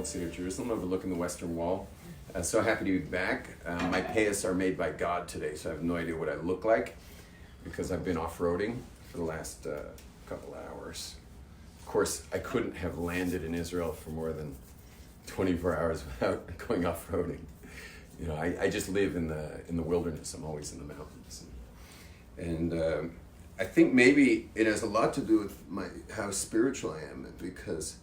City of Jerusalem, overlooking the Western Wall. So happy to be back. My payas are made by God today, so I have no idea what I look like because I've been off-roading for the last couple hours. Of course, I couldn't have landed in Israel for more than 24 hours without going off-roading. You know, I just live in the wilderness. I'm always in the mountains, and I think maybe it has a lot to do with how spiritual I am, because.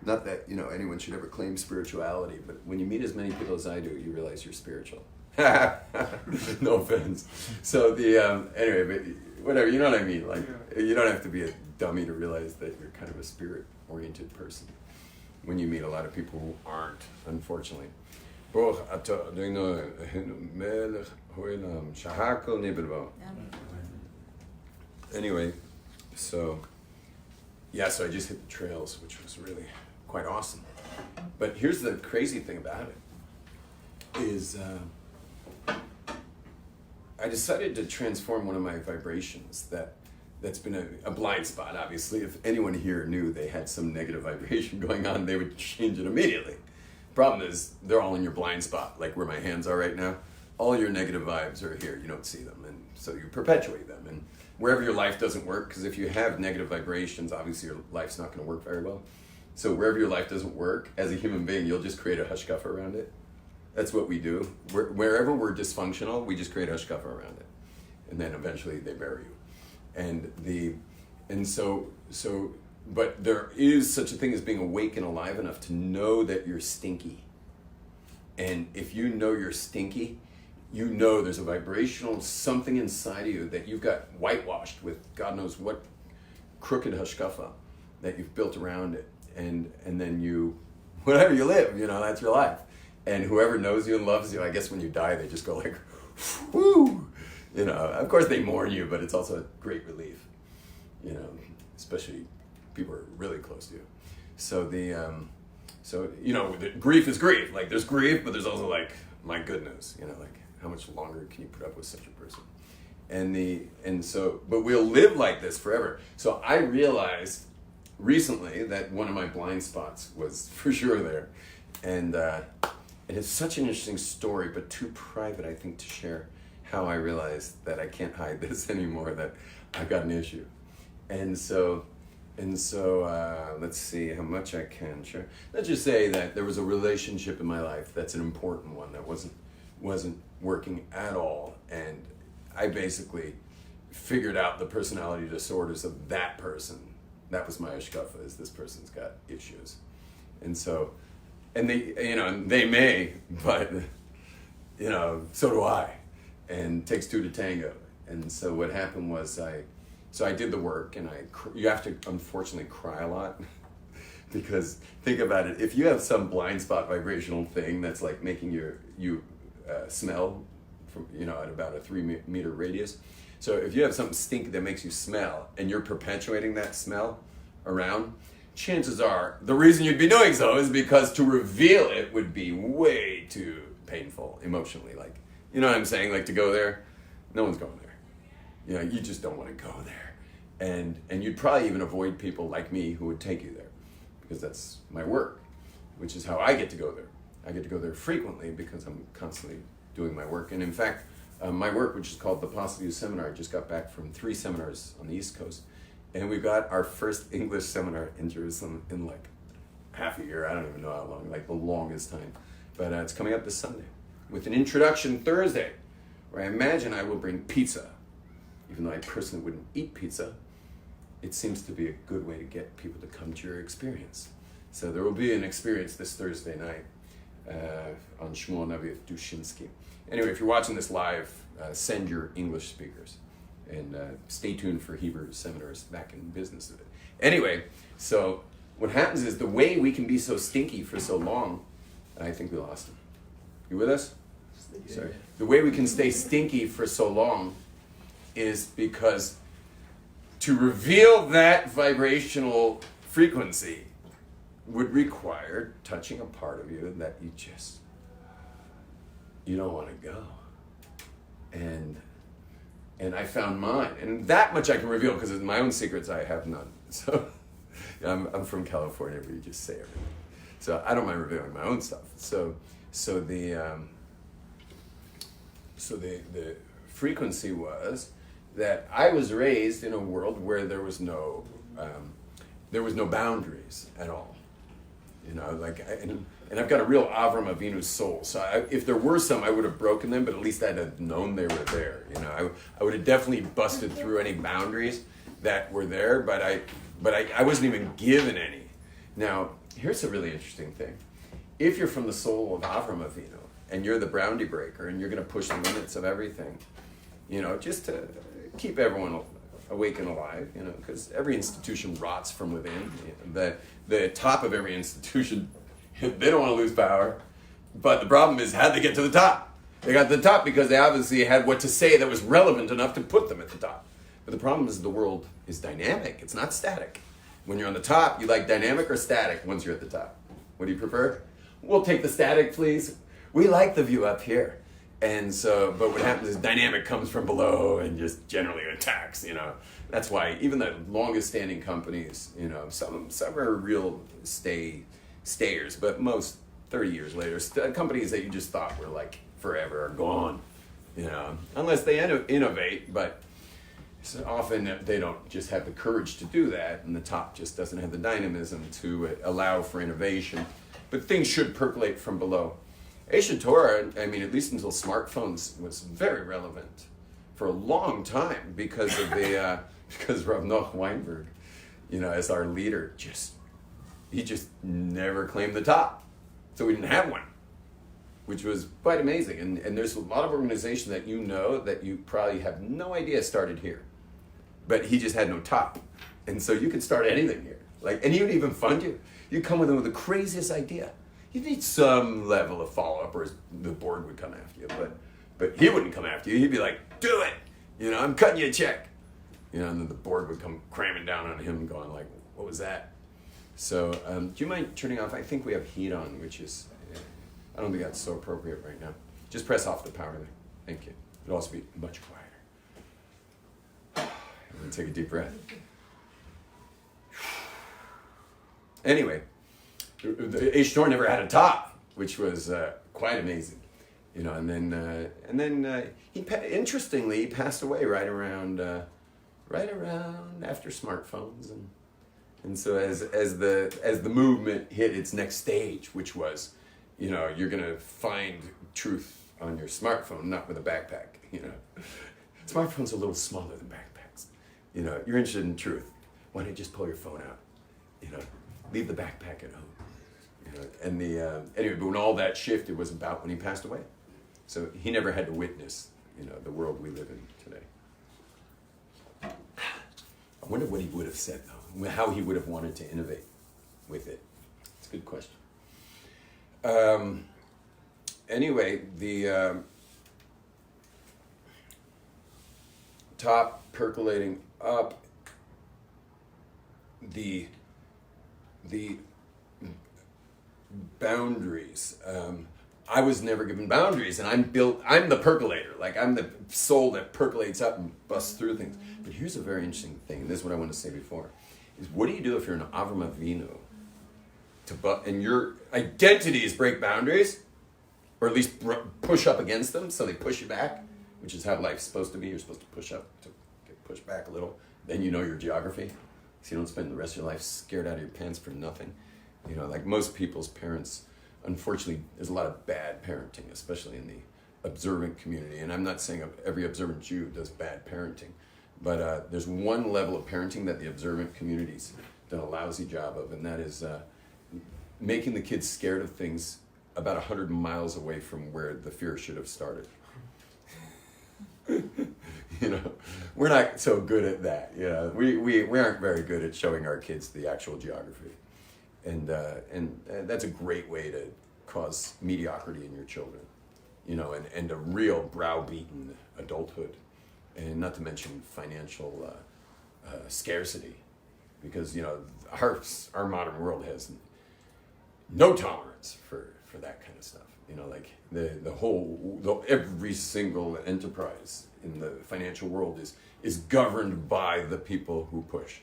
Not that, anyone should ever claim spirituality, but when you meet as many people as I do, you realize you're spiritual. No offense. So anyway, but whatever, you know what I mean? Like, you don't have to be a dummy to realize that you're kind of a spirit-oriented person when you meet a lot of people who aren't, unfortunately. Anyway, so I just hit the trails, which was really quite awesome. But here's the crazy thing about it, is I decided to transform one of my vibrations that's been a blind spot, obviously. If anyone here knew they had some negative vibration going on, they would change it immediately. Problem is, they're all in your blind spot, like where my hands are right now. All your negative vibes are here, you don't see them, and so you perpetuate them. And wherever your life doesn't work, because if you have negative vibrations, obviously your life's not going to work very well. So wherever your life doesn't work, as a human being, you'll just create a hushkuffa around it. That's what we do. Wherever we're dysfunctional, we just create a hushkuffa around it. And then eventually they bury you. But there is such a thing as being awake and alive enough to know that you're stinky. And if you know you're stinky, you know there's a vibrational something inside of you that you've got whitewashed with God knows what crooked hushkuffa that you've built around it. And then whatever you live, that's your life. And whoever knows you and loves you, I guess when you die, they just go like, whoo! Of course they mourn you, but it's also a great relief, especially people who are really close to you. So the grief is grief. Like, there's grief, but there's also like, my goodness, like, how much longer can you put up with such a person? But we'll live like this forever. So I realized recently that one of my blind spots was for sure there. And it is such an interesting story, but too private, I think, to share how I realized that I can't hide this anymore, that I've got an issue. And so let's see how much I can share. Let's just say that there was a relationship in my life that's an important one that wasn't working at all, and I basically figured out the personality disorders of that person. That was my hushkuffa, is this person's got issues. And they may, but so do I, and it takes two to tango. And so what happened was I did the work, and you have to unfortunately cry a lot. Because think about it, if you have some blind spot vibrational thing that's like making you smell from, at about a 3-meter radius. So if you have something stinky that makes you smell, and you're perpetuating that smell around, chances are the reason you'd be doing so is because to reveal it would be way too painful emotionally. Like, you know what I'm saying? Like, to go there, no one's going there. You just don't want to go there. And you'd probably even avoid people like me who would take you there, because that's my work, which is how I get to go there. I get to go there frequently because I'm constantly doing my work. And in fact, my work, which is called the Possible Seminar, I just got back from 3 seminars on the East Coast. And we got our first English seminar in Jerusalem in like half a year. I don't even know how long, like the longest time. But it's coming up this Sunday with an introduction Thursday, where I imagine I will bring pizza. Even though I personally wouldn't eat pizza, it seems to be a good way to get people to come to your experience. So there will be an experience this Thursday night on Shmuel Navi of Dushinsky. Anyway, if you're watching this live, send your English speakers. And stay tuned for Hebrew seminars back in business. Anyway, so what happens is the way we can be so stinky for so long, I think we lost him. You with us? Sorry. The way we can stay stinky for so long is because to reveal that vibrational frequency would require touching a part of you that you don't want to go. And I found mine. And that much I can reveal because of my own secrets, I have none. So I'm from California where you just say everything. So I don't mind revealing my own stuff. So the frequency was that I was raised in a world where there was no boundaries at all. You know, and I've got a real Avram Avinu soul. So if there were some, I would have broken them, but at least I'd have known they were there. You know, I would have definitely busted through any boundaries that were there, but I wasn't even given any. Now, here's a really interesting thing. If you're from the soul of Avram Avinu, and you're the boundary breaker, and you're going to push the limits of everything, you know, just to keep everyone awake and alive, you know, because every institution rots from within. The top of every institution, they don't want to lose power, but the problem is how'd they get to the top? They got to the top because they obviously had what to say that was relevant enough to put them at the top. But the problem is the world is dynamic. It's not static. When you're on the top, you like dynamic or static once you're at the top? What do you prefer? We'll take the static, please. We like the view up here. And so, but what happens is dynamic comes from below and just generally attacks, you know. That's why even the longest standing companies, you know, some are real stayers, but most 30 years later, companies that you just thought were like forever are gone, you know, unless they innovate, but so often they don't just have the courage to do that, and the top just doesn't have the dynamism to allow for innovation. But things should percolate from below. Aish Torah, I mean, at least until smartphones, was very relevant for a long time because of because Rav Noach Weinberg, you know, as our leader, he just never claimed the top, so we didn't have one, which was quite amazing. And there's a lot of organizations that you probably have no idea started here, but he just had no top, and so you could start anything here. And he would even fund you. You come with him with the craziest idea. You need some level of follow-up, or the board would come after you. But he wouldn't come after you. He'd be like, do it. You know, I'm cutting you a check. You know, and then the board would come cramming down on him going like, what was that? So do you mind turning off? I think we have heat on, which is, I don't think that's so appropriate right now. Just press off the power there. Thank you. It'll also be much quieter. And take a deep breath. Anyway. Aish Torah never had a top, which was quite amazing, you know. And then interestingly, he passed away right around after smartphones, and so as the movement hit its next stage, which was, you know, you're gonna find truth on your smartphone, not with a backpack. You know, smartphones are a little smaller than backpacks. You know, you're interested in truth. Why don't you just pull your phone out? You know, leave the backpack at home. And anyway, but when all that shifted was about when he passed away. So he never had to witness, you know, the world we live in today. I wonder what he would have said, though, how he would have wanted to innovate with it. It's a good question. Anyway, the top percolating up, the boundaries. I was never given boundaries, and I'm the percolator. Like, I'm the soul that percolates up and busts through things. But here's a very interesting thing, and this is what I wanted to say before, is what do you do if you're an Avram Avinu? And your identity is break boundaries, or at least push up against them, so they push you back, which is how life's supposed to be. You're supposed to push up, to get pushed back a little. Then you know your geography, so you don't spend the rest of your life scared out of your pants for nothing. You know, like most people's parents, unfortunately, there's a lot of bad parenting, especially in the observant community. And I'm not saying every observant Jew does bad parenting, but there's one level of parenting that the observant community's done a lousy job of, and that is making the kids scared of things about 100 miles away from where the fear should have started. You know, we're not so good at that. You know, we aren't very good at showing our kids the actual geography. And that's a great way to cause mediocrity in your children. and a real browbeaten adulthood, and not to mention financial scarcity, because our modern world has no tolerance for that kind of stuff. Like every single enterprise in the financial world is governed by the people who push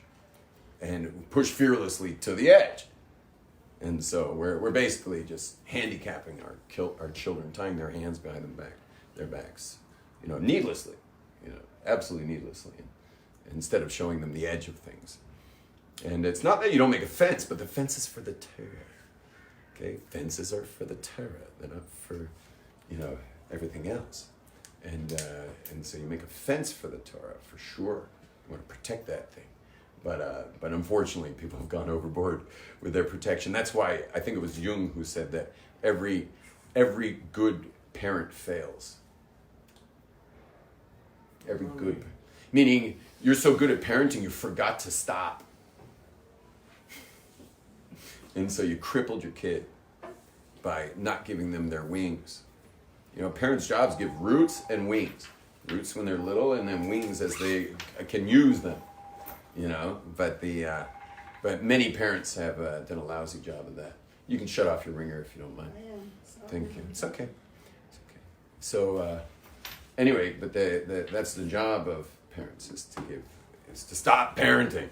fearlessly to the edge. And so we're basically just handicapping our children, tying their hands behind their backs, needlessly, absolutely needlessly, instead of showing them the edge of things. And it's not that you don't make a fence, but the fence is for the terror. Okay, fences are for the terror; they're not for, everything else. And so you make a fence for the Torah for sure. You want to protect that thing. But unfortunately, people have gone overboard with their protection. That's why I think it was Jung who said that every good parent fails. Every good, meaning you're so good at parenting, you forgot to stop. And so you crippled your kid by not giving them their wings. Parents' jobs give roots and wings. Roots when they're little, and then wings as they can use them. But many parents have done a lousy job of that. You can shut off your ringer if you don't mind. Thank you. It's okay. So anyway, but that's the job of parents is to stop parenting.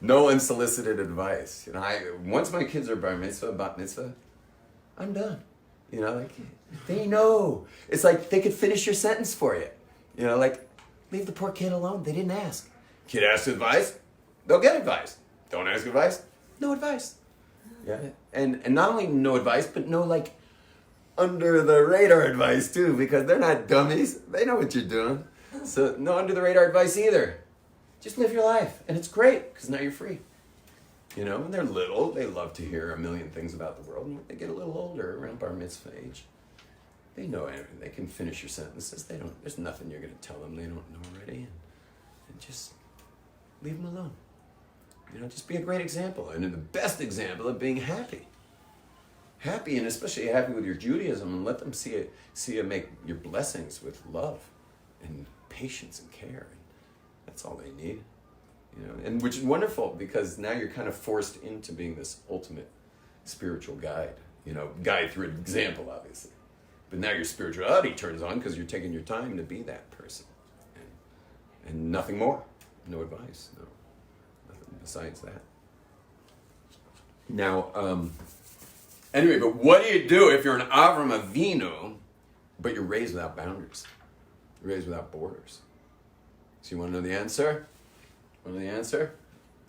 No unsolicited advice. Once my kids are bar mitzvah, bat mitzvah, I'm done. They know. It's like they could finish your sentence for you. Leave the poor kid alone. They didn't ask. Kid asks advice, they'll get advice. Don't ask advice, no advice. Yeah, and not only no advice, but no under the radar advice too, because they're not dummies. They know what you're doing. So no under the radar advice either. Just live your life, and it's great because now you're free. When they're little, they love to hear a million things about the world. And when they get a little older, around bar mitzvah age, they know everything. They can finish your sentences. There's nothing you're going to tell them they don't know already, and just leave them alone. Just be a great example, and the best example of being happy. Happy, and especially happy with your Judaism, and let them see you make your blessings with love and patience and care. That's all they need. And which is wonderful, because now you're kind of forced into being this ultimate spiritual guide. Guide through an example, obviously. But now your spirituality turns on because you're taking your time to be that person. And nothing more. No advice. No. Nothing besides that. Now, anyway, but what do you do if you're an Avram Avinu, but you're raised without boundaries? You're raised without borders. So you want to know the answer?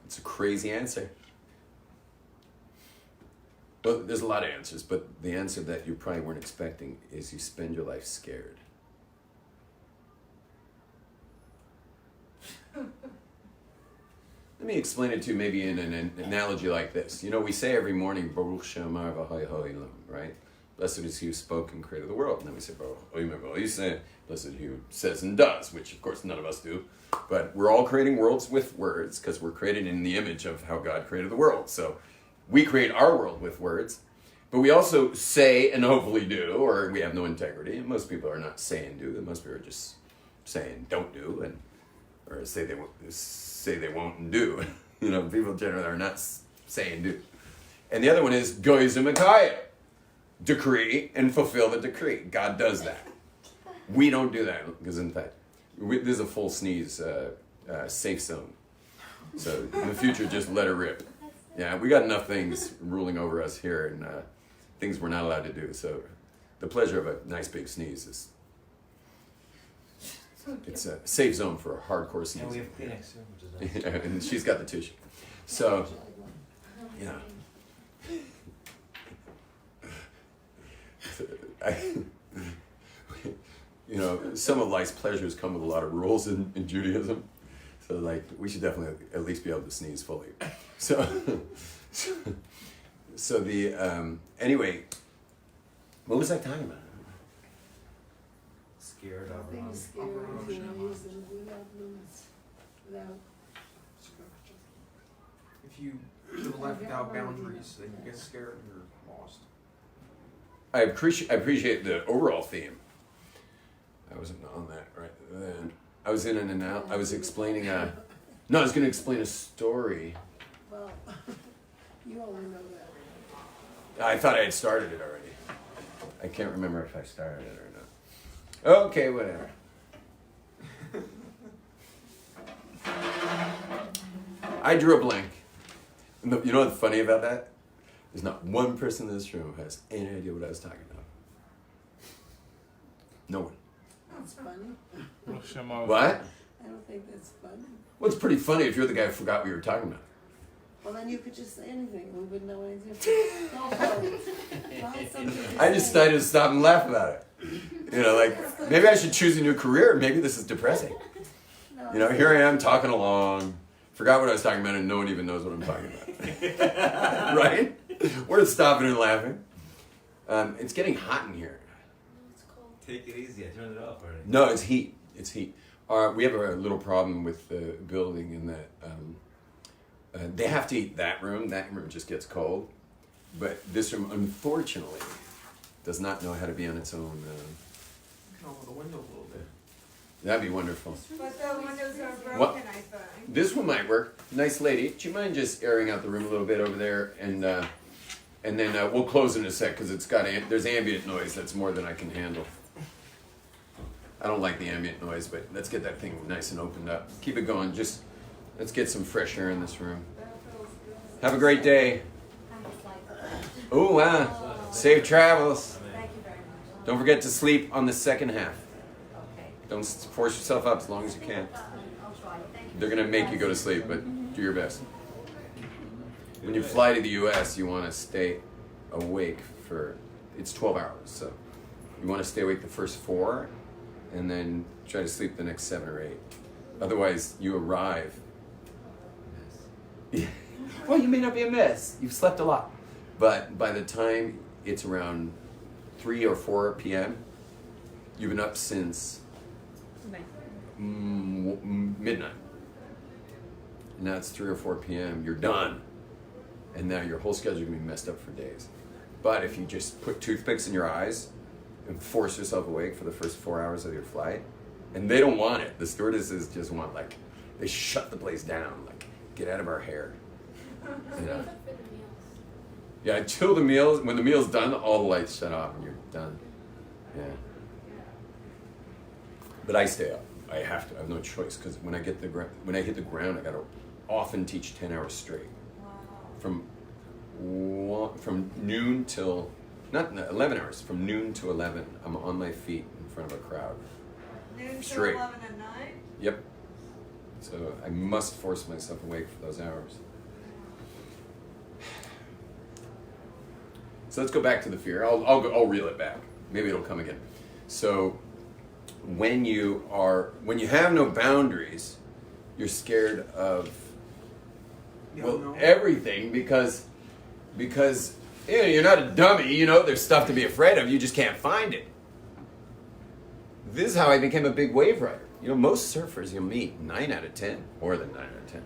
It's a crazy answer. Well, there's a lot of answers, but the answer that you probably weren't expecting is you spend your life scared. Let me explain it to you maybe in an analogy like this. We say every morning, Baruch She'amar v'hai ha'olam, right? Blessed is he who spoke and created the world. And then we say, blessed is he who says and does, which of course none of us do. But we're all creating worlds with words because we're created in the image of how God created the world. So we create our world with words. But we also say and hopefully do, or we have no integrity. And most people are not say and do. Most people are just saying don't do, or say they won't and do. People generally are not say and do. And the other one is goyim mekayim. Decree and fulfill the decree. God does that. We don't do that because, in fact, this is a full sneeze safe zone. So in the future, just let her rip. Yeah, we got enough things ruling over us here, and things we're not allowed to do. So the pleasure of a nice big sneeze is it's a safe zone for a hardcore sneeze. And we have Kleenex too, which is nice. And she's got the tissue. So some of life's pleasures come with a lot of rules in Judaism. So we should definitely at least be able to sneeze fully. So the, anyway, what was I talking about? Scared of Being scared, without limits, without. If you live a life without boundaries, then you get scared and you're lost. I appreciate the overall theme. I wasn't on that right then. I was in an I was explaining I was going to explain a story. Well, you only know that. I thought I had started it already. I can't remember if I started it or not. Okay, whatever. I drew a blank. And you know what's funny about that? There's not one person in this room who has any idea what I was talking about. No one. That's funny. What? I don't think that's funny. Well, it's pretty funny if you're the guy who forgot what you were talking about. Well, then you could just say anything. We wouldn't know any different. No, find something to I say. decided to stop and laugh about it. You know, like, maybe I should choose a new career. Maybe this is depressing. No, You know, here I am talking along, forgot what I was talking about, and no one even knows what I'm talking about. Right? We're stopping and laughing. It's getting hot in here. it's cold. Take it easy. I turned it off already. No, it's heat. It's heat. We have a little problem with the building in that they have to heat that room. That room just gets cold. But this room, unfortunately, does not know how to be on its own. You can open the window a little bit. That'd be wonderful. But the windows are broken, What? I think. This one might work. Nice lady. Do you mind just airing out the room a little bit over there? And then we'll close in a sec because it's got there's ambient noise that's more than I can handle. I don't like the ambient noise, but let's get that thing nice and opened up. Keep it going. Just let's get some fresh air in this room. Have a great day. Oh wow! Safe travels. Thank you very much. Don't forget to sleep on the second half. Okay. Don't force yourself up as long as you can. I'll try. Thank you. They're gonna make you go to sleep, but do your best. When you fly to the U.S., you want to stay awake for, it's 12 hours, so you want to stay awake the first 4, and then try to sleep the next 7 or 8. Otherwise, you arrive. Yes. Well, you may not be a mess. You've slept a lot. But by the time it's around 3 or 4 p.m., you've been up since midnight. And now it's 3 or 4 p.m., you're done. And now your whole schedule is going to be messed up for days. But if you just put toothpicks in your eyes and force yourself awake for the first 4 hours of your flight, and they don't want it. The stewardesses just want, like, they shut the place down. Like, get out of our hair. You know? Yeah, until the meals, when the meal's done, all the lights shut off and you're done. Yeah. But I stay up. I have to. I have no choice because when I hit the ground, I got to often teach 10 hours straight. Wow. From noon till, not 11 hours, from noon to 11, I'm on my feet in front of a crowd. Noon Straight. to 11 at night? Yep. So I must force myself awake for those hours. So let's go back to the fear. I'll reel it back. Maybe it'll come again. So when you have no boundaries, you're scared of everything because you're not a dummy. You know there's stuff to be afraid of. You just can't find it. This is how I became a big wave rider. You know, most surfers you'll meet 9 out of 10, more than 9 out of 10.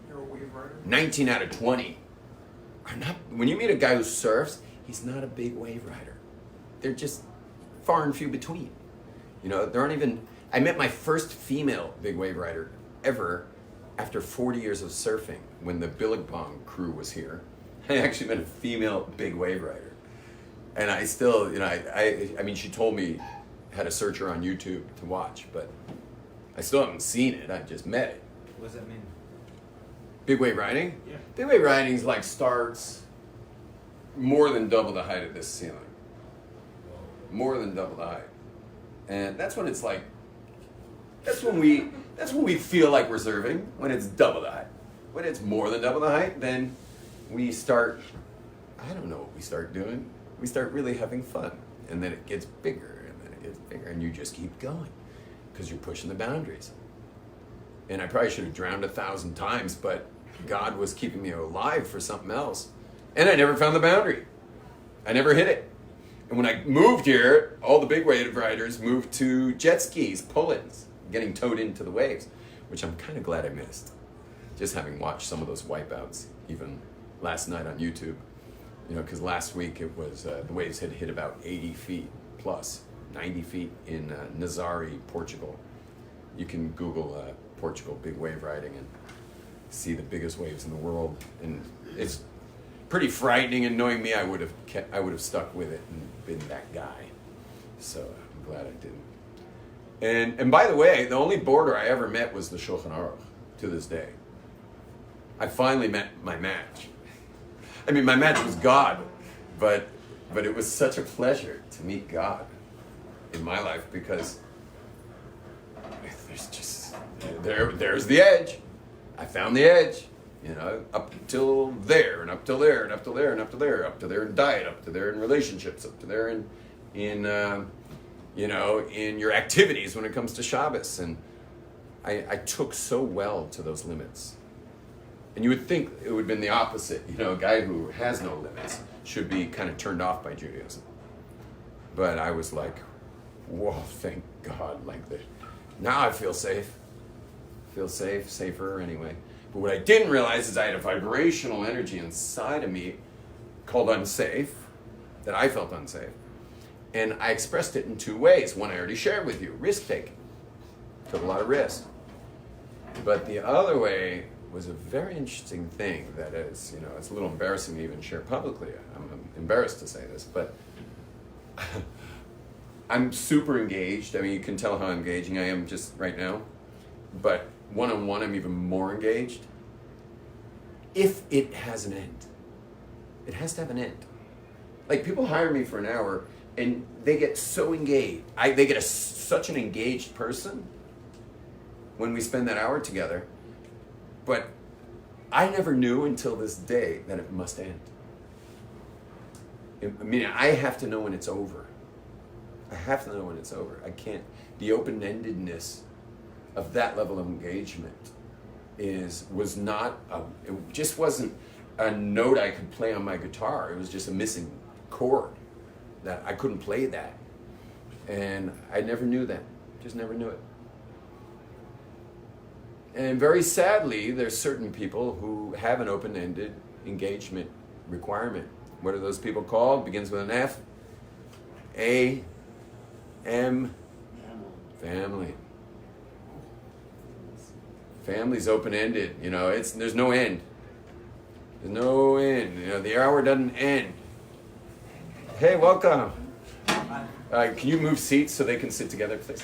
You're a wave rider? 19 out of 20 are not. When you meet a guy who surfs, he's not a big wave rider. They're just far and few between. You know, there aren't even. I met my first female big wave rider ever after 40 years of surfing when the Billabong crew was here. I actually met a female big wave rider. And I still, you know, I mean, she told me how to search her on YouTube to watch, but I still haven't seen it. I just met it. What does that mean? Big wave riding? Yeah. Big wave riding is like starts more than double the height of this ceiling. More than double the height. And that's when it's like, that's when we feel like we're surfing, when it's double the height. When it's more than double the height, then we start, I don't know what we start doing. We start really having fun. And then it gets bigger, and then it gets bigger, and you just keep going because you're pushing the boundaries. And I probably should have drowned 1,000 times, but God was keeping me alive for something else. And I never found the boundary. I never hit it. And when I moved here, all the big wave riders moved to jet skis, pull-ins, getting towed into the waves, which I'm kind of glad I missed. Just having watched some of those wipeouts, even last night on YouTube. You know, because last week it was, the waves had hit about 80 feet plus, 90 feet in Nazari, Portugal. You can Google Portugal big wave riding and see the biggest waves in the world. And it's pretty frightening, and knowing me, I would have stuck with it and been that guy. So I'm glad I didn't. And by the way, the only border I ever met was the Shulchan Aruch to this day. I finally met my match. I mean, my match was God, but it was such a pleasure to meet God in my life, because there's just, there's the edge. I found the edge, you know, up till there, and up till there, and up till there, and up to there, up to there in diet, up to there in relationships, up to there in you know, in your activities when it comes to Shabbos. And I took so well to those limits. And you would think it would have been the opposite. You know, a guy who has no limits should be kind of turned off by Judaism. But I was like, whoa, thank God, like that. Now I feel safe. Feel safe, safer anyway. But what I didn't realize is I had a vibrational energy inside of me called unsafe, that I felt unsafe. And I expressed it in two ways. One I already shared with you, risk-taking. Took a lot of risk. But the other way was a very interesting thing that is, you know, it's a little embarrassing to even share publicly. I'm embarrassed to say this, but I'm super engaged. I mean, you can tell how engaging I am just right now. But one-on-one, I'm even more engaged. If it has an end. It has to have an end. Like, people hire me for an hour, and they get so engaged. They get such an engaged person when we spend that hour together. But I never knew until this day that it must end. I mean, I have to know when it's over. I have to know when it's over. I can't. The open-endedness of that level of engagement was not, it just wasn't a note I could play on my guitar. It was just a missing chord that I couldn't play that. And I never knew that. Just never knew it. And very sadly, there's certain people who have an open-ended engagement requirement. What are those people called? Begins with an F. Family. Family's open-ended. You know, there's no end. There's no end. You know, the hour doesn't end. Hey, welcome. Can you move seats so they can sit together, please?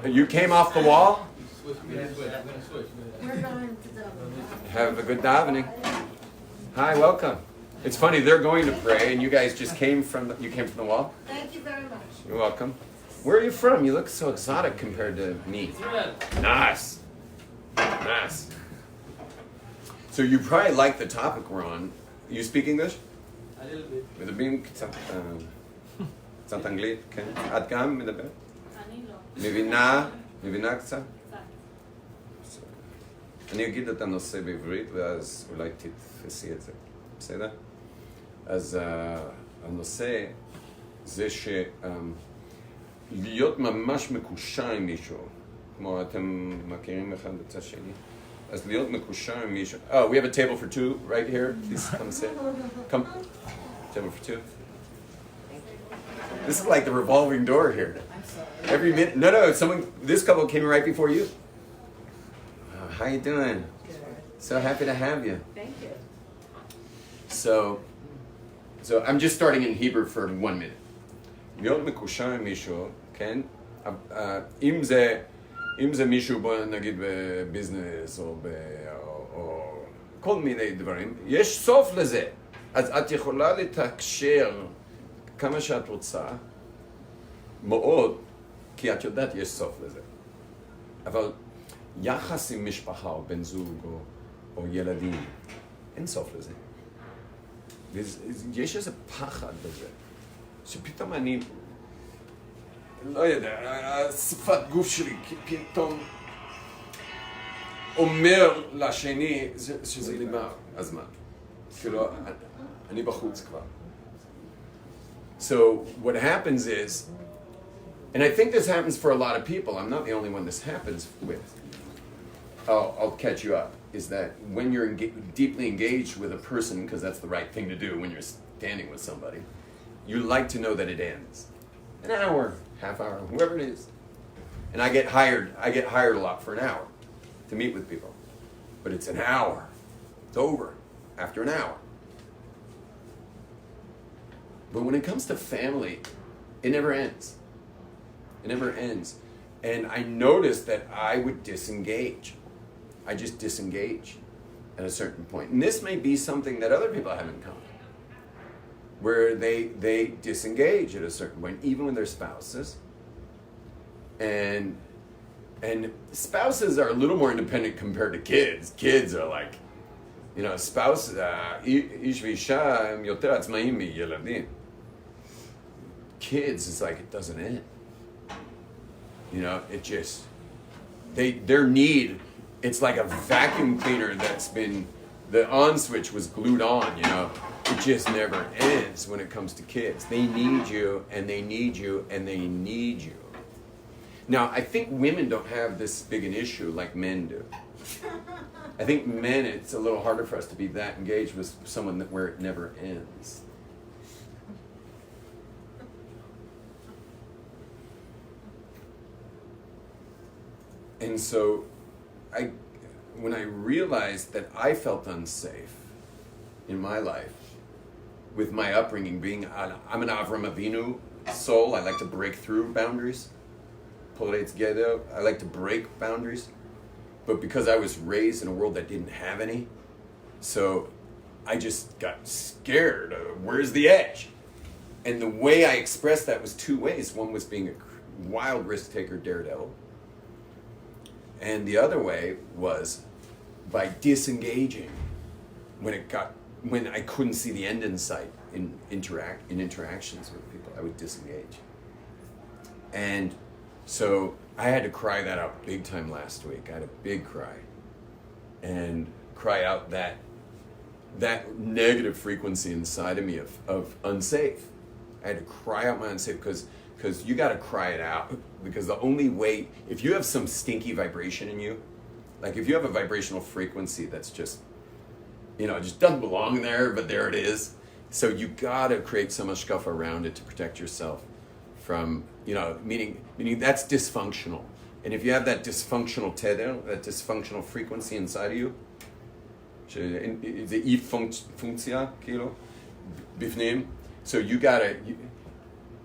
You came off the wall? We're going to the. Have a good davening. Hi, welcome. It's funny, they're going to pray, and you guys just came from the wall? Thank you very much. You're welcome. Where are you from? You look so exotic compared to me. Nice. Nice. So you probably like the topic we're on. You speak English? A little bit. מדברים קצת אנגלית, כן? את גם מדברת? אני לא. מבינה קצת? קצת. אני אגיד את הנושא בעברית, ואז אולי תתפסי את זה. בסדר? אז הנושא זה להיות ממש מקושר עם מישהו, כמו אתם מכירים אחד את השני, אז להיות מקושר עם מישהו. Oh, we have a table for two right here. Please come sit. Come. Table for two. This is like the revolving door here. I'm sorry. Every minute. No. This couple came right before you. How you doing? Good. So happy to have you. Thank you. So I'm just starting in Hebrew for 1 minute. להיות מקושר עם מישהו, כן? אם זה מישהו, בוא נגיד בביזנס או כל מיני דברים, יש סוף לזה. אז את יכולה לתקשר כמה שאת רוצה, מאוד, כי את יודעת יש סוף לזה. אבל יחס עם משפחה או בן זוג או ילדים, אין סוף לזה. ויש איזה פחד בזה, שפתאום אני, לא יודע, שפת גוף שלי פתאום אומר לשני שזה נגמר הזמן. כאילו, אני בחוץ כבר. So what happens is, and I think this happens for a lot of people, I'm not the only one this happens with, I'll catch you up, is that when you're deeply engaged with a person, because that's the right thing to do when you're standing with somebody, you like to know that it ends. An hour, half hour, whoever it is. And I get hired a lot for an hour to meet with people. But it's an hour. It's over after an hour. But when it comes to family, it never ends. It never ends. And I noticed that I would disengage. I just disengage at a certain point. And this may be something that other people have in common, where they disengage at a certain point, even with their spouses. And spouses are a little more independent compared to kids. Kids are like, spouses, ish v'isha הם יותר עצמאים מילדים. Kids, it's like it doesn't end. It just, their need, it's like a vacuum cleaner that's been, the on switch was glued on, It just never ends when it comes to kids. They need you, and they need you, and they need you. Now, I think women don't have this big an issue like men do. I think men, it's a little harder for us to be that engaged with someone where it never ends. And so, when I realized that I felt unsafe in my life, with my upbringing being, I'm an Avram Avinu soul, I like to break through boundaries. I like to break boundaries. But because I was raised in a world that didn't have any, so I just got scared. Where's the edge? And the way I expressed that was two ways. One was being a wild risk taker, daredevil. And the other way was by disengaging when I couldn't see the end in sight in interactions with people. I would disengage. And so I had to cry that out big time last week. I had a big cry. And cry out that negative frequency inside of me of unsafe. I had to cry out my unsafe because you got to cry it out. Because the only way, if you have some stinky vibration in you, like if you have a vibrational frequency that's just, just doesn't belong there, but there it is. So you got to create some hashkafa around it to protect yourself from, meaning that's dysfunctional. And if you have that dysfunctional teder, that dysfunctional frequency inside of you, the funktsia, bifnim, so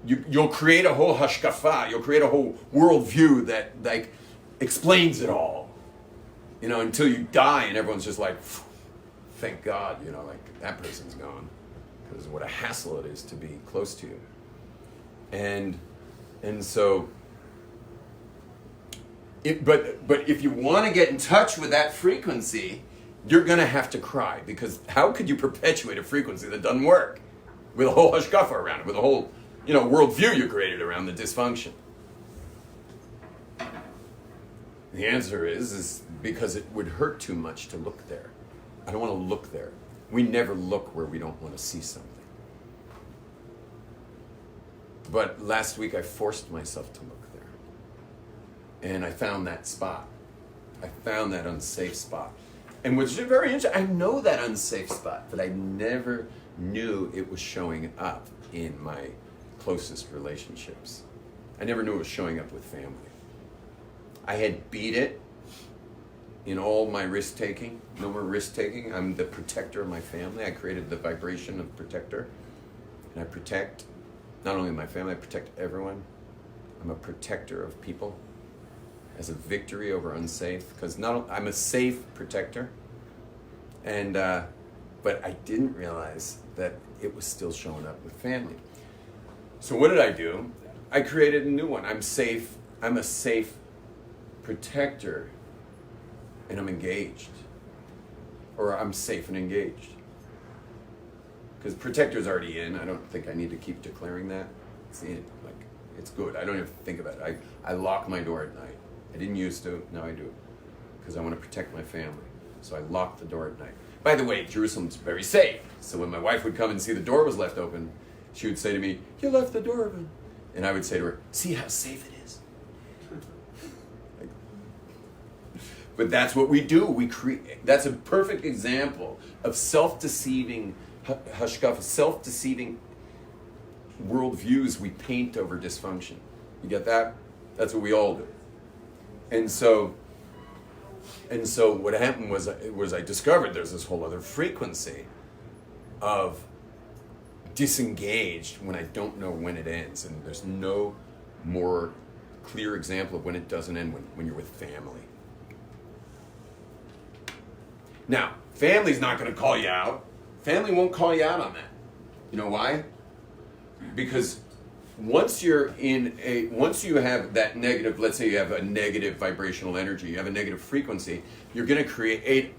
you'll create a whole hashkafa, you'll create a whole worldview that like explains it all, until you die and everyone's just like, thank God, like that person's gone, because what a hassle it is to be close to you. And so, but if you want to get in touch with that frequency, you're going to have to cry, because how could you perpetuate a frequency that doesn't work with a whole hashkafa around it, with a whole, worldview you created around the dysfunction? The answer is because it would hurt too much to look there. I don't want to look there. We never look where we don't want to see something. But last week I forced myself to look there. And I found that spot. I found that unsafe spot. And what's very interesting, I know that unsafe spot, but I never knew it was showing up in my closest relationships. I never knew it was showing up with family. I had beat it in all my risk-taking. No more risk-taking. I'm the protector of my family. I created the vibration of protector. And I protect not only my family, I protect everyone. I'm a protector of people as a victory over unsafe. Because I'm a safe protector. And but I didn't realize that it was still showing up with family. So what did I do? I created a new one. I'm safe. I'm a safe protector, and I'm engaged. Or I'm safe and engaged. Because protector's already in. I don't think I need to keep declaring that. It's in. Like, it's good. I don't even think about it. I lock my door at night. I didn't used to. Now I do. Because I want to protect my family. So I lock the door at night. By the way, Jerusalem's very safe. So when my wife would come and see the door was left open, she would say to me, "You left the door open." And I would say to her, "See how safe it is." But that's what we do. We create. That's a perfect example of self-deceiving hashkafa, self-deceiving worldviews we paint over dysfunction. You get that? That's what we all do. And so what happened was I discovered there's this whole other frequency of disengaged when I don't know when it ends, and there's no more clear example of when it doesn't end when you're with family. Now, family's not going to call you out. Family won't call you out on that. You know why? Because once you have that negative, let's say you have a negative vibrational energy, you have a negative frequency, you're going to create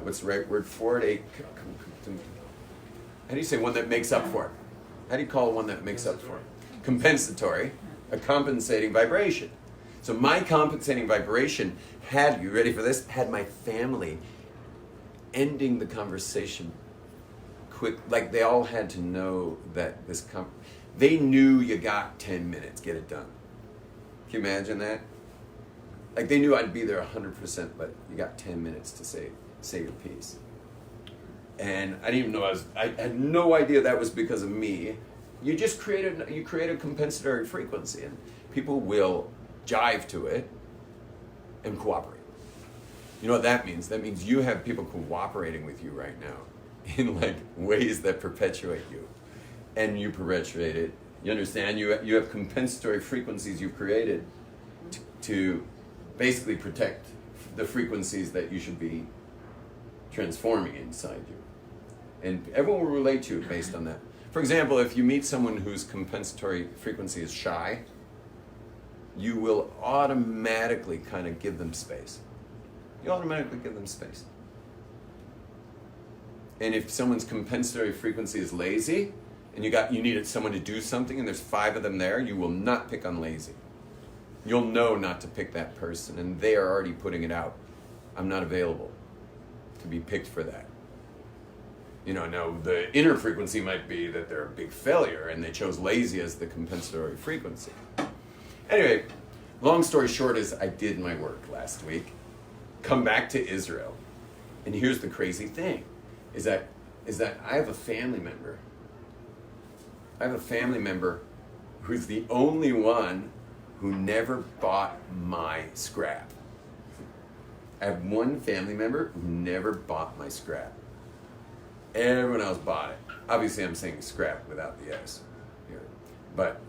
what's the right word for it? How do you say one that makes up for it? How do you call one that makes up for it? Compensatory, a compensating vibration. So my compensating vibration had, you ready for this? Had my family ending the conversation quick, like they all had to know that they knew you got 10 minutes, get it done. Can you imagine that? Like they knew I'd be there 100%, but you got 10 minutes to say your piece. And I didn't even know I had no idea that was because of me. You just create a compensatory frequency, and people will jive to it and cooperate. You know what that means? That means you have people cooperating with you right now in like ways that perpetuate you, and you perpetuate it. You understand? You have compensatory frequencies you've created to basically protect the frequencies that you should be transforming inside you. And everyone will relate to you based on that. For example, if you meet someone whose compensatory frequency is shy, you will automatically kind of give them space. You automatically give them space. And if someone's compensatory frequency is lazy, and you needed someone to do something, and there's 5 of them there, you will not pick on lazy. You'll know not to pick that person, and they are already putting it out. I'm not available to be picked for that. You know, now the inner frequency might be that they're a big failure, and they chose lazy as the compensatory frequency. Anyway, long story short is I did my work last week, come back to Israel, and here's the crazy thing, is that I have a family member. I have a family member who's the only one who never bought my scrap. I have one family member who never bought my scrap. Everyone else bought it. Obviously, I'm saying scrap without the S here. But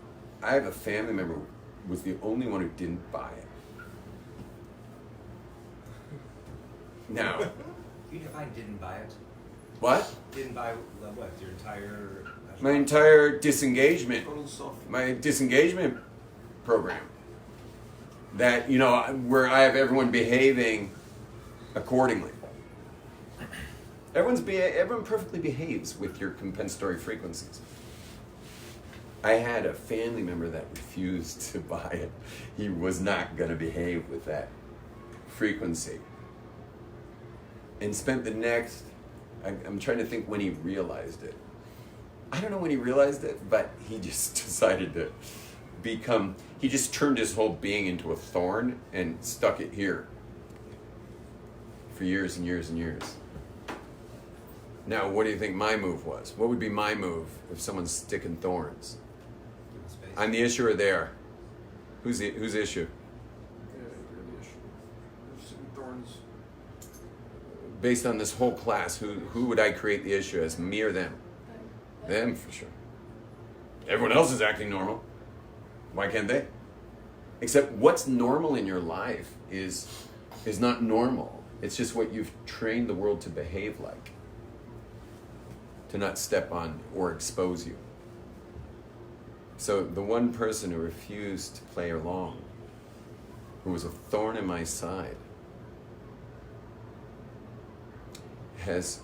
I have a family member who was the only one who didn't buy it. Now, You define didn't buy it? what? Didn't buy what? Your entire... My entire disengagement, Total self. my disengagement program. That, you know, where I have everyone behaving accordingly. Everyone perfectly behaves with your compensatory frequencies. I had a family member that refused to buy it. He was not going to behave with that frequency. And spent the next, I'm trying to think when he realized it. I don't know when he realized it, but he just decided to he just turned his whole being into a thorn and stuck it here for years and years and years. Now, what do you think my move was? What would be my move if someone's sticking thorns? I'm the issue or they are? Who's issue? Yeah, you're the issue. There's some thorns. Based on this whole class, who would I create the issue as? Me or them? Them, for sure. Everyone else is acting normal. Why can't they? Except what's normal in your life is not normal. It's just what you've trained the world to behave like. To not step on or expose you. So the one person who refused to play along, who was a thorn in my side, has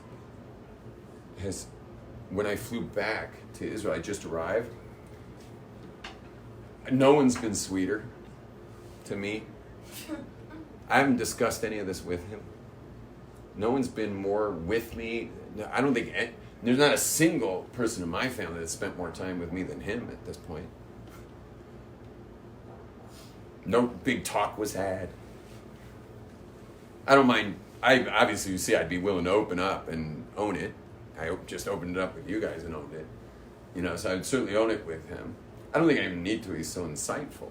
when I flew back to Israel, I just arrived, no one's been sweeter to me. I haven't discussed any of this with him. No one's been more with me. I don't think there's not a single person in my family that spent more time with me than him at this point. No big talk was had. I don't mind I obviously, you see, I'd be willing to open up and own it. I just opened it up with you guys and owned it. You know, so I'd certainly own it with him. I don't think I even need to. He's so insightful.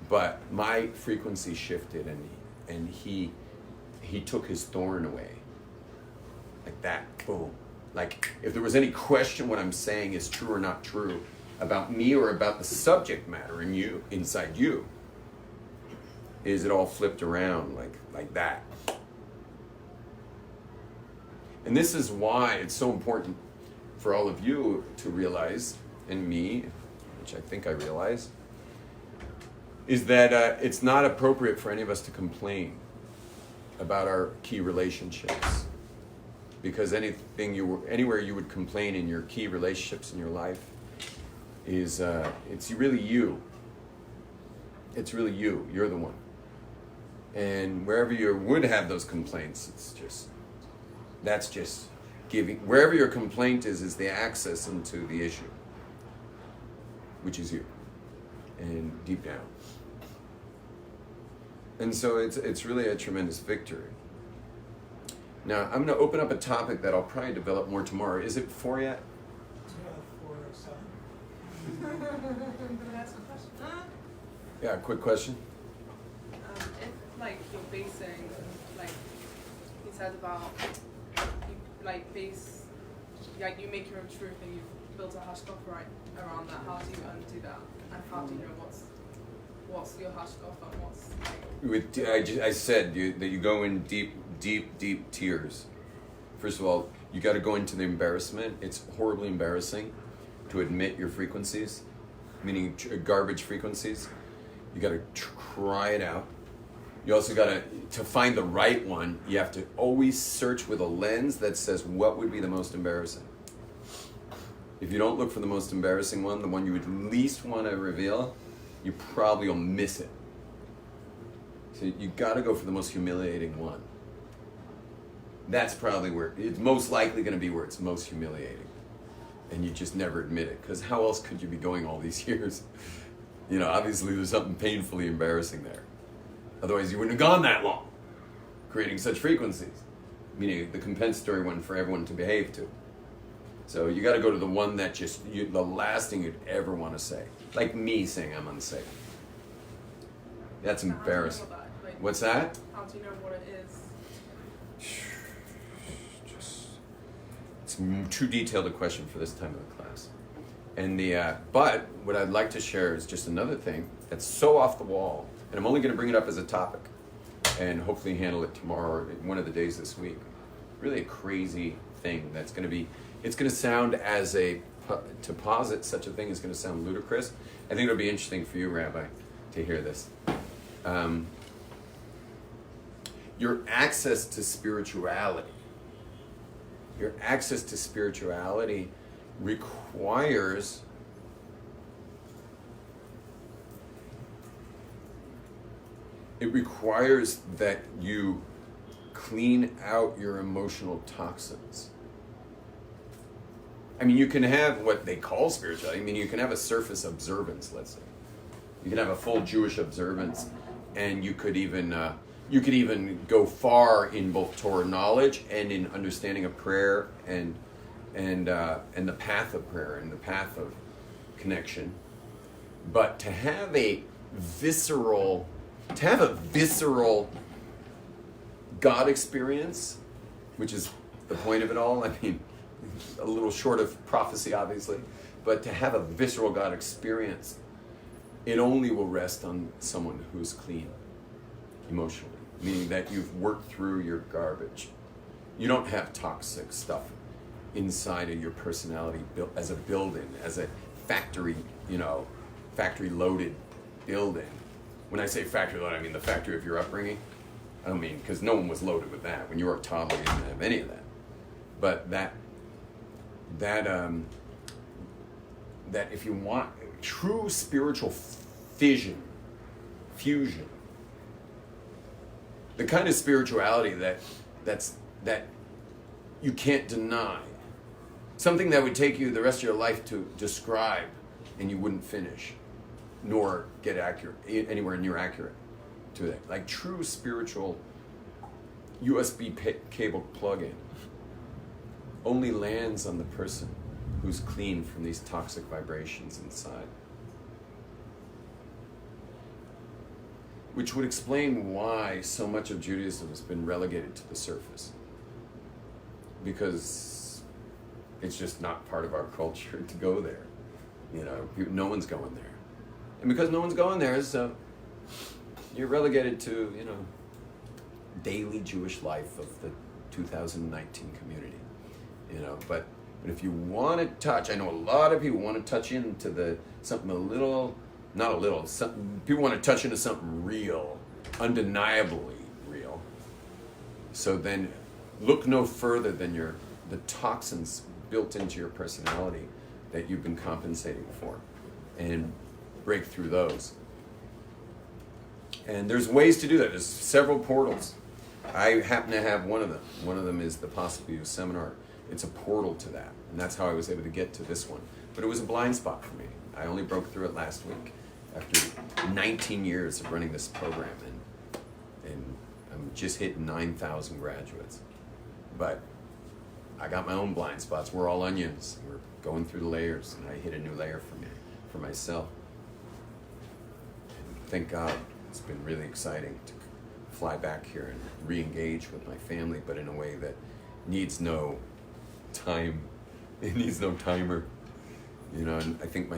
But my frequency shifted, and he took his thorn away. Like that, boom. Like, if there was any question what I'm saying is true or not true about me or about the subject matter in you, inside you, is it all flipped around like that. And this is why it's so important for all of you to realize, and me, which I think I realize, is that it's not appropriate for any of us to complain about our key relationships. Because anywhere you would complain in your key relationships in your life is, it's really you. It's really you. You're the one. And wherever you would have those complaints, that's just giving, wherever your complaint is the access into the issue, which is you, and deep down. And so it's really a tremendous victory. Now, I'm going to open up a topic that I'll probably develop more tomorrow. Is it 4 yet? Can I ask a question? Yeah, quick question. If, like, you're basing, like, he said about, you make your own truth and you've built a hashkafa right around that. How do you undo that? And how do you know what's your hashkafa and what's, like... I said that you go in deep tears. First of all, you got to go into the embarrassment. It's horribly embarrassing to admit your frequencies, meaning garbage frequencies. You got to cry it out. You also got to find the right one, you have to always search with a lens that says what would be the most embarrassing. If you don't look for the most embarrassing one, the one you would least want to reveal, you probably will miss it. So you got to go for the most humiliating one. That's probably where it's most likely going to be, where it's most humiliating. And you just never admit it, because how else could you be going all these years? You know, obviously there's something painfully embarrassing there. Otherwise you wouldn't have gone that long creating such frequencies, meaning the compensatory one for everyone to behave to. So you got to go to the one that the last thing you'd ever want to say. Like me saying I'm unsafe. That's embarrassing. How do you know that? What's that? How do you know what it is? It's too detailed a question for this time of the class. And but what I'd like to share is just another thing that's so off the wall, and I'm only going to bring it up as a topic, and hopefully handle it tomorrow or one of the days this week. Really a crazy thing that's going to be. It's going to sound to posit such a thing is going to sound ludicrous. I think it'll be interesting for you, Rabbi, to hear this. Your access to spirituality. Your access to spirituality requires that you clean out your emotional toxins. I mean, you can have what they call spirituality. I mean, you can have a surface observance, let's say. You can have a full Jewish observance, and you could even go far in both Torah knowledge and in understanding of prayer and the path of prayer and the path of connection. But to have a visceral God experience, which is the point of it all. I mean, a little short of prophecy, obviously, but to have a visceral God experience, it only will rest on someone who's clean emotionally, meaning that you've worked through your garbage. You don't have toxic stuff inside of your personality built as a building, as a factory, factory loaded building. When I say factory loaded, I mean the factory of your upbringing. I don't mean, because no one was loaded with that. When you were a toddler, you didn't have any of that. But that if you want true spiritual fusion, the kind of spirituality that you can't deny, something that would take you the rest of your life to describe and you wouldn't finish, nor get anywhere near accurate to it. Like true spiritual USB cable plug-in only lands on the person who's clean from these toxic vibrations inside. Which would explain why so much of Judaism has been relegated to the surface. Because it's just not part of our culture to go there. You know, no one's going there. And because no one's going there, so you're relegated to, you know, daily Jewish life of the 2019 community. You know, but if you want to touch, I know a lot of people want to touch into something a little, not a little, people want to touch into something real, undeniably real. So then look no further than the toxins built into your personality that you've been compensating for, and break through those. And there's ways to do that. There's several portals. I happen to have one of them. One of them is the Possible You seminar. It's a portal to that, and that's how I was able to get to this one. But it was a blind spot for me. I only broke through it last week after 19 years of running this program, and I'm just hitting 9,000 graduates. But I got my own blind spots. We're all onions. We're going through the layers, and I hit a new layer for myself. And thank God, it's been really exciting to fly back here and re-engage with my family, but in a way that needs no time. It needs no timer. You know, and I think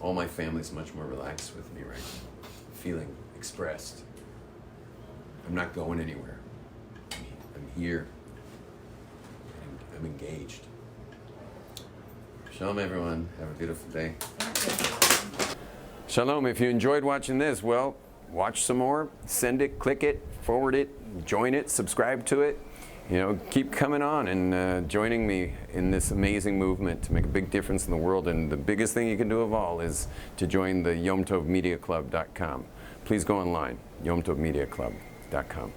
all my family's much more relaxed with me right now, feeling expressed. I'm not going anywhere. I'm here. And I'm engaged. Shalom, everyone. Have a beautiful day. Shalom. If you enjoyed watching this, well, watch some more. Send it, click it, forward it, join it, subscribe to it. You know, keep coming on and joining me in this amazing movement to make a big difference in the world. And the biggest thing you can do of all is to join the YomTovMediaClub.com. Please go online, YomTovMediaClub.com.